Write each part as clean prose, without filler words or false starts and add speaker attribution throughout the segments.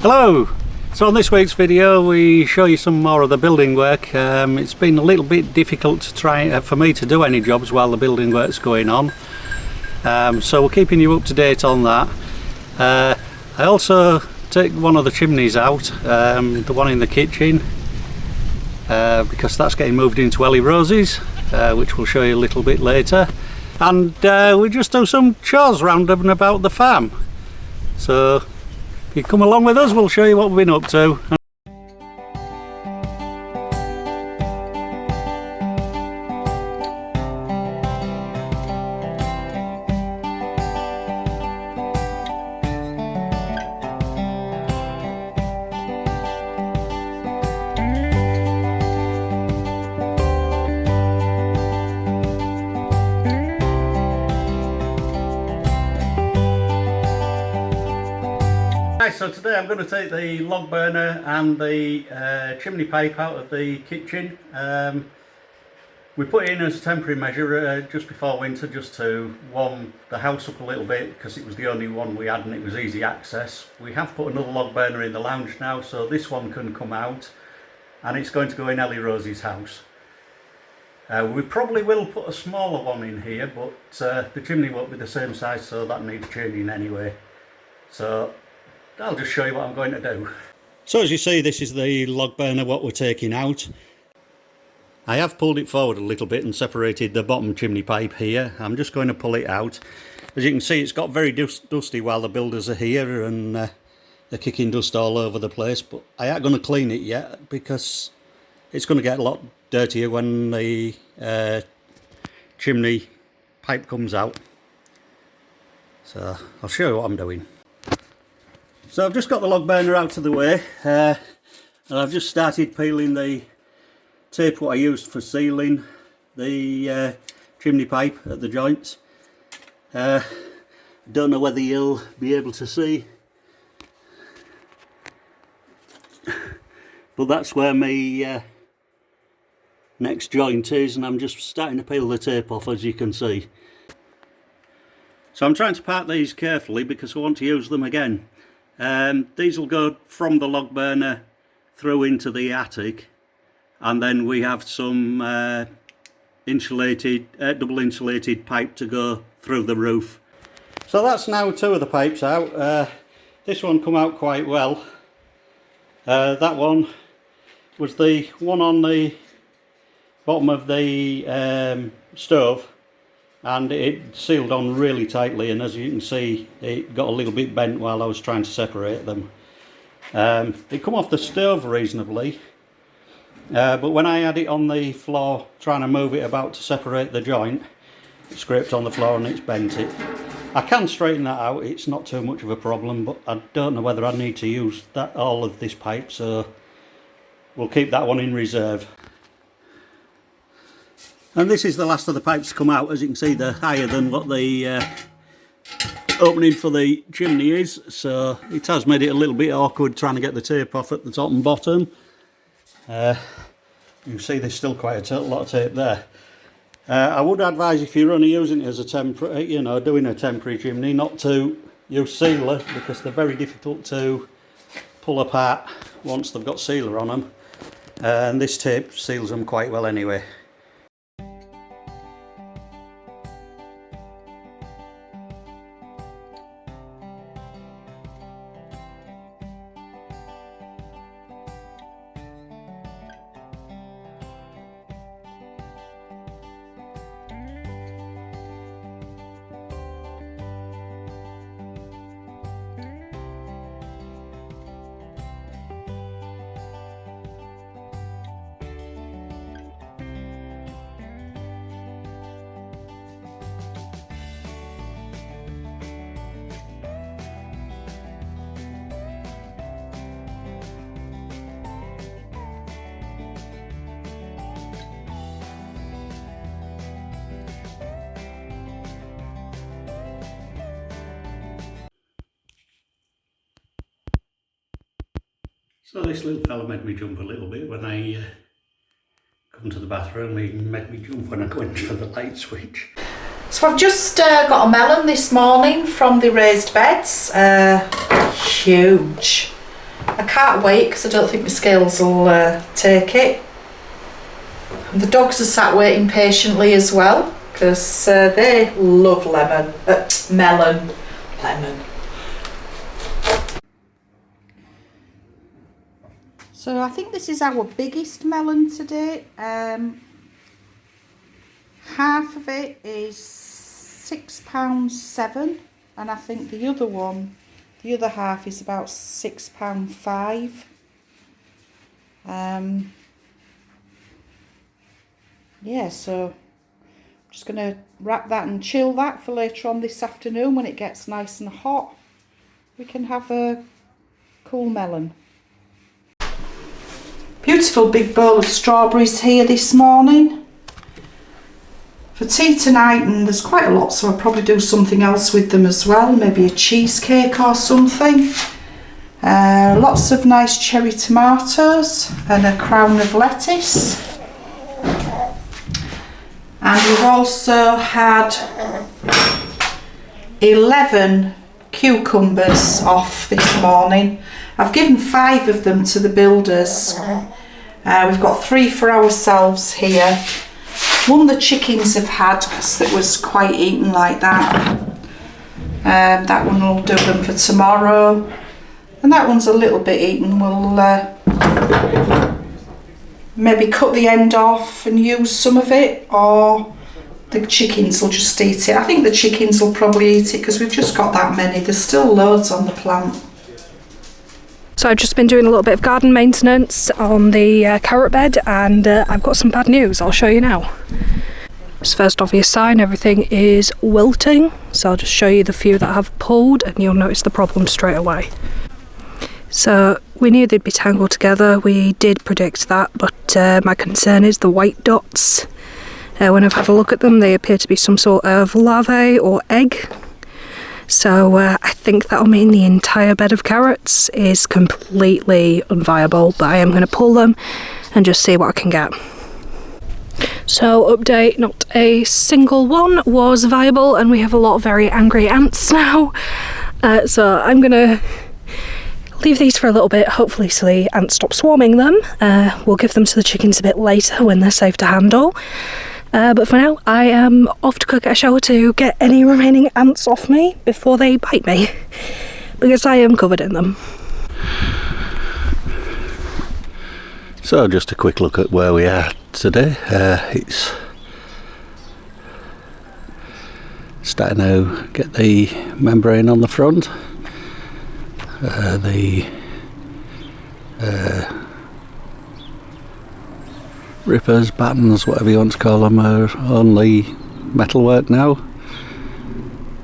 Speaker 1: Hello! So on this week's video we show you some more of the building work. It's been a little bit difficult to try for me to do any jobs while the building work's going on. So we're keeping you up to date on that. I also take one of the chimneys out, the one in the kitchen, because that's getting moved into Ellie Rosie's, which we'll show you a little bit later. And we just do some chores round and about the farm. So if you come along with us, we'll show you what we've been up to. So today I'm going to take the log burner and the chimney pipe out of the kitchen. We put it in as a temporary measure just before winter, just to warm the house up a little bit, because it was the only one we had and it was easy access. We have put another log burner in the lounge now, so this one can come out and it's going to go in Ellie Rosie's house. We probably will put a smaller one in here, but the chimney won't be the same size, so that needs changing anyway. So I'll just show you what I'm going to do. So as you see, this is the log burner what we're taking out. I have pulled it forward a little bit and separated the bottom chimney pipe here. I'm just going to pull it out. As you can see, it's got very dusty while the builders are here, and they're kicking dust all over the place, but I ain't going to clean it yet because it's going to get a lot dirtier when the chimney pipe comes out. So I'll show you what I'm doing. So I've just got the log burner out of the way, and I've just started peeling the tape what I used for sealing the chimney pipe at the joints. Don't know whether you'll be able to see, but that's where my next joint is, and I'm just starting to peel the tape off, as you can see. So I'm trying to part these carefully because I want to use them again. These will go from the log burner through into the attic, and then we have some double insulated pipe to go through the roof. So that's now two of the pipes out. This one come out quite well. That one was the one on the bottom of the stove, and it sealed on really tightly, and as you can see it got a little bit bent while I was trying to separate them. They come off the stove reasonably, but when I had it on the floor trying to move it about to separate the joint, it scraped on the floor and it's bent it. I can straighten that out, it's not too much of a problem, but I don't know whether I need to use all of this pipe, so we'll keep that one in reserve. And this is the last of the pipes to come out. As you can see, they're higher than what the opening for the chimney is, so it has made it a little bit awkward trying to get the tape off at the top and bottom. You can see there's still quite a lot of tape there. I would advise, if you're only using it as a temporary, doing a temporary chimney, not to use sealer, because they're very difficult to pull apart once they've got sealer on them, and this tape seals them quite well anyway. So this little fella made me jump a little bit when I come to the bathroom. He made me jump when I went for the light switch.
Speaker 2: So I've just got a melon this morning from the raised beds. Huge. I can't wait because I don't think my scales will take it. And the dogs are sat waiting patiently as well because they love melon. So I think this is our biggest melon today. Half of it is £6.7, and I think the other half is about £6.5. Yeah, so I'm just going to wrap that and chill that for later on this afternoon when it gets nice and hot. We can have a cool melon. Beautiful big bowl of strawberries here this morning for tea tonight, and there's quite a lot, so I'll probably do something else with them as well, maybe a cheesecake or something. Lots of nice cherry tomatoes and a crown of lettuce, and we've also had 11 cucumbers off this morning. I've given 5 of them to the builders. We've got 3 for ourselves here. One the chickens have had because it was quite eaten like that. That one will do them for tomorrow. And that one's a little bit eaten. We'll maybe cut the end off and use some of it, or the chickens will just eat it. I think the chickens will probably eat it because we've just got that many. There's still loads on the plant.
Speaker 3: So I've just been doing a little bit of garden maintenance on the carrot bed, and I've got some bad news. I'll show you now. Just first obvious sign, everything is wilting. So I'll just show you the few that have pulled and you'll notice the problem straight away. So we knew they'd be tangled together. We did predict that, but my concern is the white dots. When I've had a look at them, they appear to be some sort of larvae or egg. So I think that'll mean the entire bed of carrots is completely unviable, but I am going to pull them and just see what I can get. So update, not a single one was viable, and we have a lot of very angry ants now. So I'm going to leave these for a little bit, hopefully so the ants stop swarming them. We'll give them to the chickens a bit later when they're safe to handle. But for now, I am off to go get a shower to get any remaining ants off me before they bite me, because I am covered in them.
Speaker 1: So just a quick look at where we are today. It's starting to get the membrane on the front. The rippers, battens, whatever you want to call them, are only metalwork now,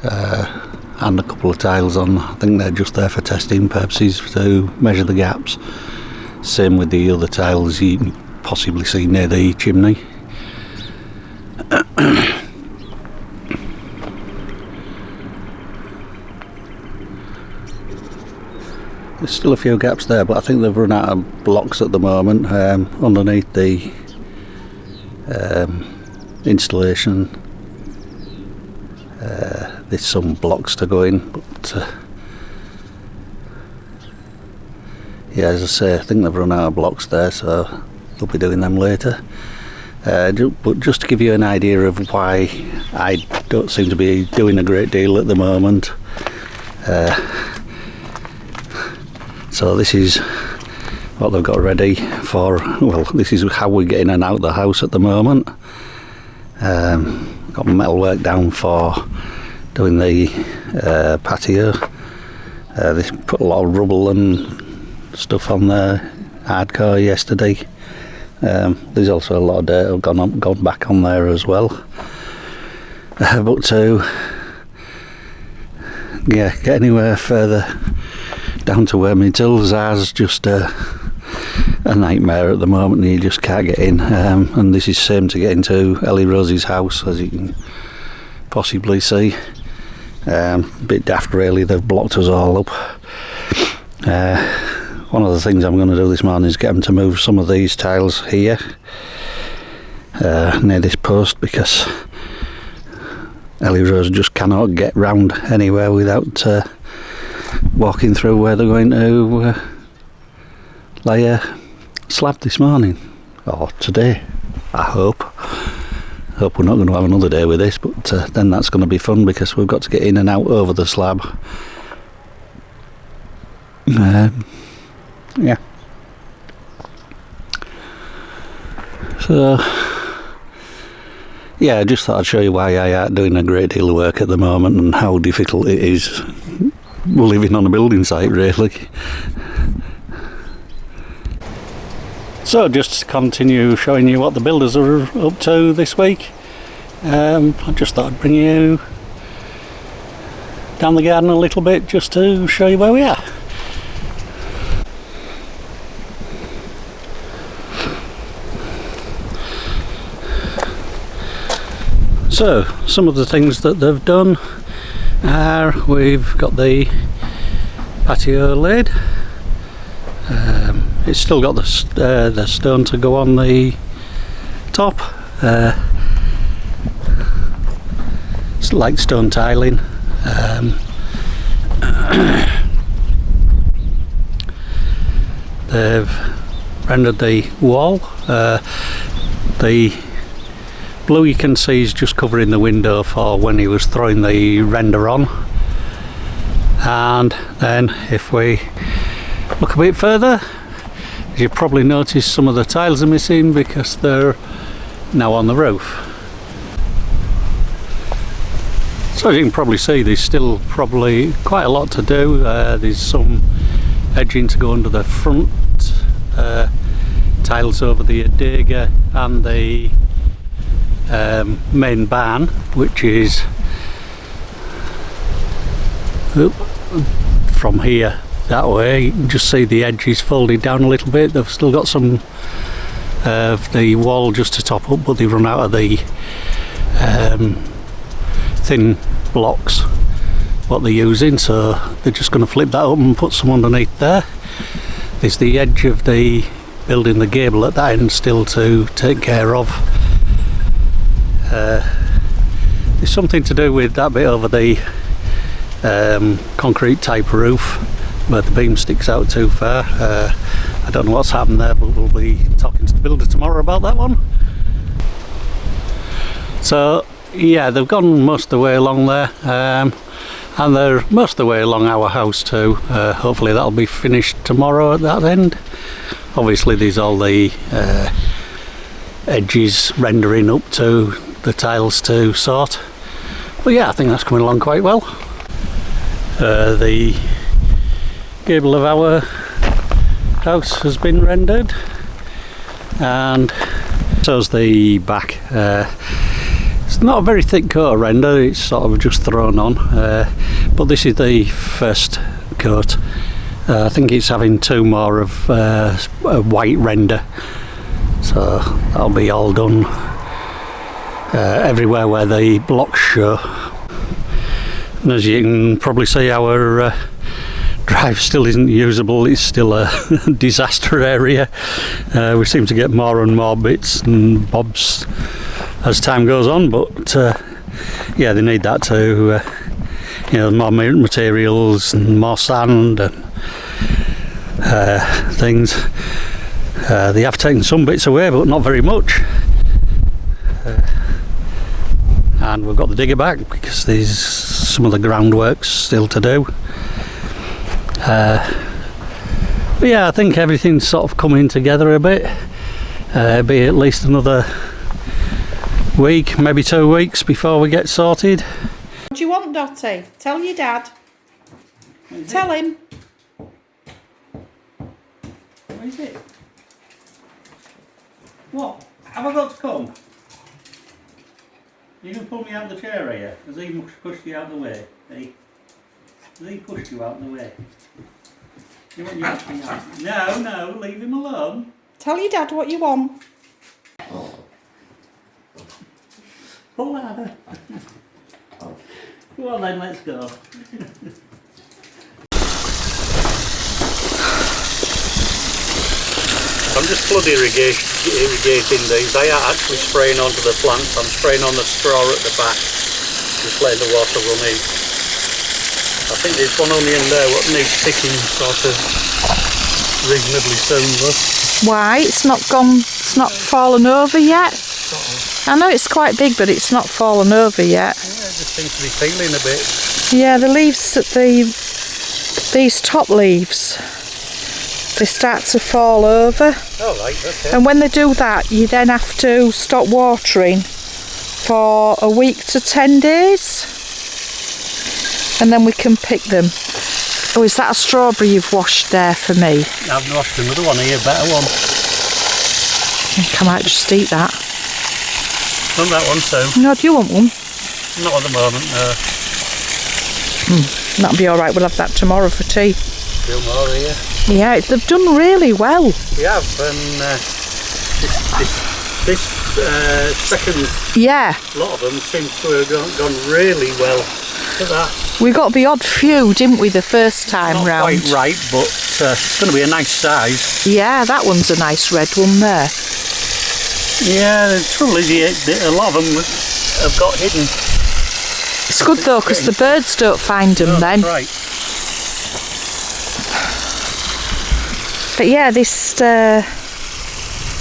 Speaker 1: and a couple of tiles on. I think they're just there for testing purposes to measure the gaps. Same with the other tiles you can possibly see near the chimney. There's still a few gaps there, but I think they've run out of blocks at the moment. Underneath the installation, there's some blocks to go in, but yeah, as I say, I think they've run out of blocks there, so they'll be doing them later. But just to give you an idea of why I don't seem to be doing a great deal at the moment. So this is what they've got ready for, well, this is how we're getting in and out of the house at the moment. Got metalwork down for doing the patio. They put a lot of rubble and stuff on there, hardcore yesterday. There's also a lot of dirt gone back on there as well. But to get anywhere further down to where my tools are is just a nightmare at the moment. You just can't get in, and this is same to get into Ellie Rose's house, as you can possibly see. A bit daft really, they've blocked us all up. One of the things I'm going to do this morning is get them to move some of these tiles here near this post, because Ellie Rose just cannot get round anywhere without walking through where they're going to lay a slab this morning, or today, I hope. Hope we're not going to have another day with this, but then that's going to be fun because we've got to get in and out over the slab. Yeah. So, yeah, I just thought I'd show you why I am doing a great deal of work at the moment and how difficult it is living on a building site, really. So just to continue showing you what the builders are up to this week, I just thought I'd bring you down the garden a little bit just to show you where we are. So some of the things that they've done are, we've got the patio laid. It's still got the stone to go on the top. It's like stone tiling. They've rendered the wall. The blue you can see is just covering the window for when he was throwing the render on. And then if we look a bit further, you've probably noticed some of the tiles are missing because they're now on the roof. So as you can probably see, there's still probably quite a lot to do. There's some edging to go under the front, tiles over the adega and the main barn, which is from here that way. You can just see the edges folded down a little bit. They've still got some of the wall just to top up, but they've run out of the thin blocks what they're using, so they're just going to flip that up and put some underneath there. There's the edge of the building, the gable at that end still to take care of. There's something to do with that bit over the concrete type roof where the beam sticks out too far. I don't know what's happened there, but we'll be talking to the builder tomorrow about that one. So yeah, they've gone most of the way along there, and they're most of the way along our house too. Hopefully that'll be finished tomorrow at that end. Obviously there's all the edges rendering up to the tiles to sort, but yeah, I think that's coming along quite well. The gable of our house has been rendered, and so's the back. It's not a very thick coat of render, it's sort of just thrown on, but this is the first coat. I think it's having 2 more of a white render, so that'll be all done everywhere where the blocks show. And as you can probably see, our drive still isn't usable. It's still a disaster area. We seem to get more and more bits and bobs as time goes on, but yeah, they need that to more materials and more sand and things. They have taken some bits away, but not very much. And we've got the digger back because there's some of the groundworks still to do. But yeah, I think everything's sort of coming together a bit. Be at least another week, maybe 2 weeks before we get sorted.
Speaker 2: What do you want, Dotty? Tell your dad. Tell him.
Speaker 1: What is it? What? Have I got to come? You can pull me out of the chair here. Has he pushed you out of the way? Has he pushed you out of the way? You want you acting out? No, leave him alone.
Speaker 2: Tell your dad what you want.
Speaker 1: Pull ladder. Go on then, let's go. I'm just flood irrigating these. They are actually spraying onto the plants. I'm spraying on the straw at the back, just letting the water run in. I think there's one onion there what needs picking sort of reasonably soon, though.
Speaker 2: Why? It's not fallen over yet? I know it's quite big, but it's not fallen over yet.
Speaker 1: Yeah, it just seems to be peeling a bit.
Speaker 2: Yeah, the leaves, these top leaves, they start to fall over.
Speaker 1: Oh, right, okay.
Speaker 2: And when they do that, you then have to stop watering for a week to 10 days. And then we can pick them. Oh, is that a strawberry you've washed there for me?
Speaker 1: I've washed another one here, a better one.
Speaker 2: I think I might just eat that.
Speaker 1: Want that one too?
Speaker 2: No, do you want one?
Speaker 1: Not at the moment, no.
Speaker 2: That'll be alright, we'll have that tomorrow for tea.
Speaker 1: Still more here.
Speaker 2: Yeah, they've done really well.
Speaker 1: We have, and this second lot of them seems to have gone really well. Look at that.
Speaker 2: We got the odd few, didn't we, the first time
Speaker 1: Not
Speaker 2: round?
Speaker 1: quite right, but it's going to be a nice size.
Speaker 2: Yeah, that one's a nice red one there.
Speaker 1: Yeah, the trouble is a lot of them have got hidden.
Speaker 2: It's good though, because the birds don't find them then.
Speaker 1: Right.
Speaker 2: But yeah, this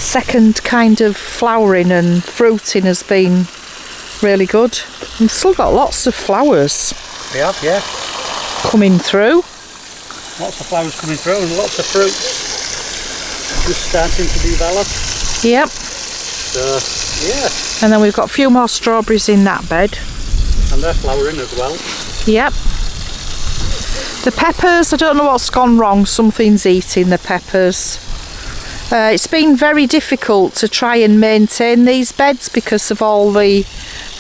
Speaker 2: second kind of flowering and fruiting has been really good. We've still got lots of flowers.
Speaker 1: We have, yeah.
Speaker 2: Coming through.
Speaker 1: Lots of flowers coming through and lots of fruit just starting to develop.
Speaker 2: Yep.
Speaker 1: So, yeah.
Speaker 2: And then we've got a few more strawberries in that bed.
Speaker 1: And they're flowering as well.
Speaker 2: Yep. The peppers, I don't know what's gone wrong. Something's eating the peppers. It's been very difficult to try and maintain these beds because of all the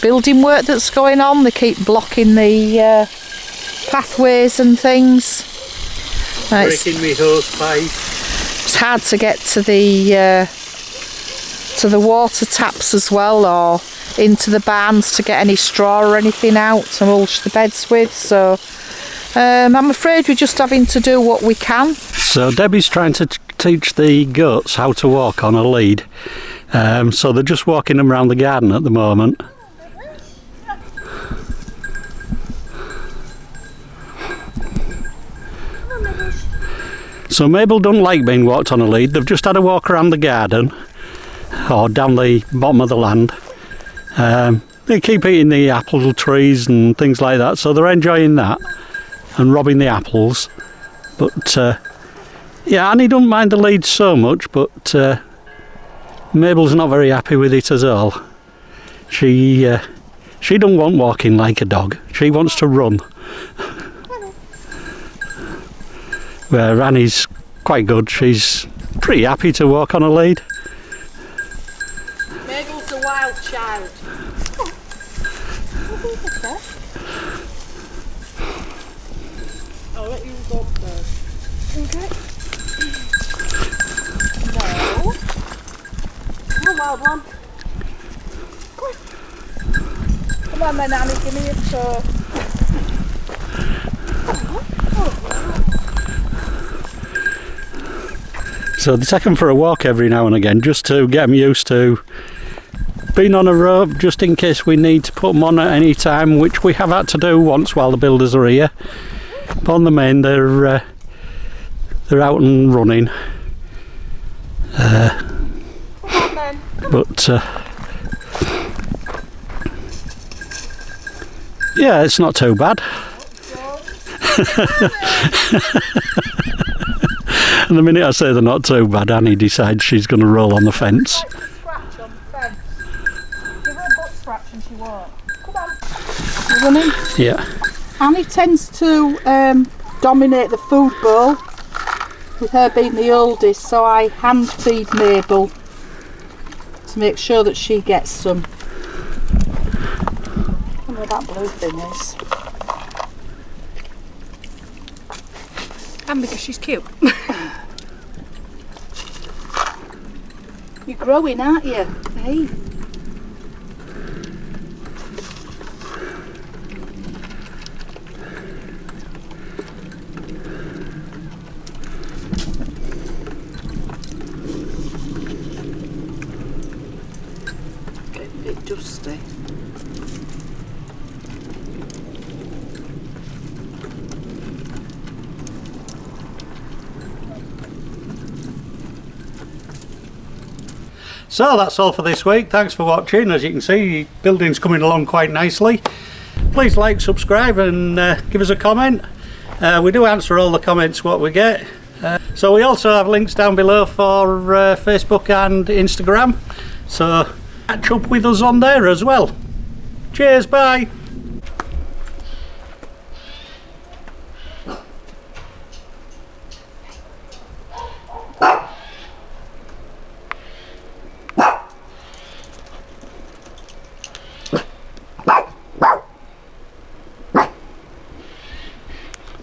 Speaker 2: building work that's going on. They keep blocking the pathways and things.
Speaker 1: Breaking me hose pipe.
Speaker 2: It's hard to get to the water taps as well, or into the barns to get any straw or anything out to mulch the beds with. So I'm afraid we're just having to do what we can.
Speaker 1: So Debbie's trying to teach the goats how to walk on a lead. So they're just walking them around the garden at the moment. So Mabel doesn't like being walked on a lead. They've just had a walk around the garden or down the bottom of the land. They keep eating the apple trees and things like that, so they're enjoying that and robbing the apples. But yeah, Annie doesn't mind the lead so much, but Mabel's not very happy with it at all. She don't want walking like a dog. She wants to run. Where Annie's quite good. She's pretty happy to walk on a lead.
Speaker 2: Mabel's a wild child. I'll let you go first. Okay. No. Come on, wild one. Come on then, Annie, give me a toe.
Speaker 1: So they take them for a walk every now and again just to get them used to being on a rope, just in case we need to put them on at any time, which we have had to do once while the builders are here. But on the main, they're out and running. But yeah, it's not too bad. And the minute I say they're not too bad, Annie decides she's going to roll on the fence.
Speaker 2: Scratch on the fence. Give her a butt scratch and she won't. Come on. You running?
Speaker 1: Yeah.
Speaker 2: Annie tends to dominate the food bowl, with her being the oldest, so I hand feed Mabel to make sure that she gets some. I don't know what that blue thing is.
Speaker 3: And because she's cute.
Speaker 2: You're growing, aren't you? Hey. Getting a bit dusty.
Speaker 1: So that's all for this week. Thanks for watching. As you can see, building's coming along quite nicely. Please like, subscribe and give us a comment. We do answer all the comments what we get. So we also have links down below for Facebook and Instagram. So catch up with us on there as well. Cheers, bye.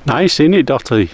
Speaker 1: Nice, isn't it, Dotty?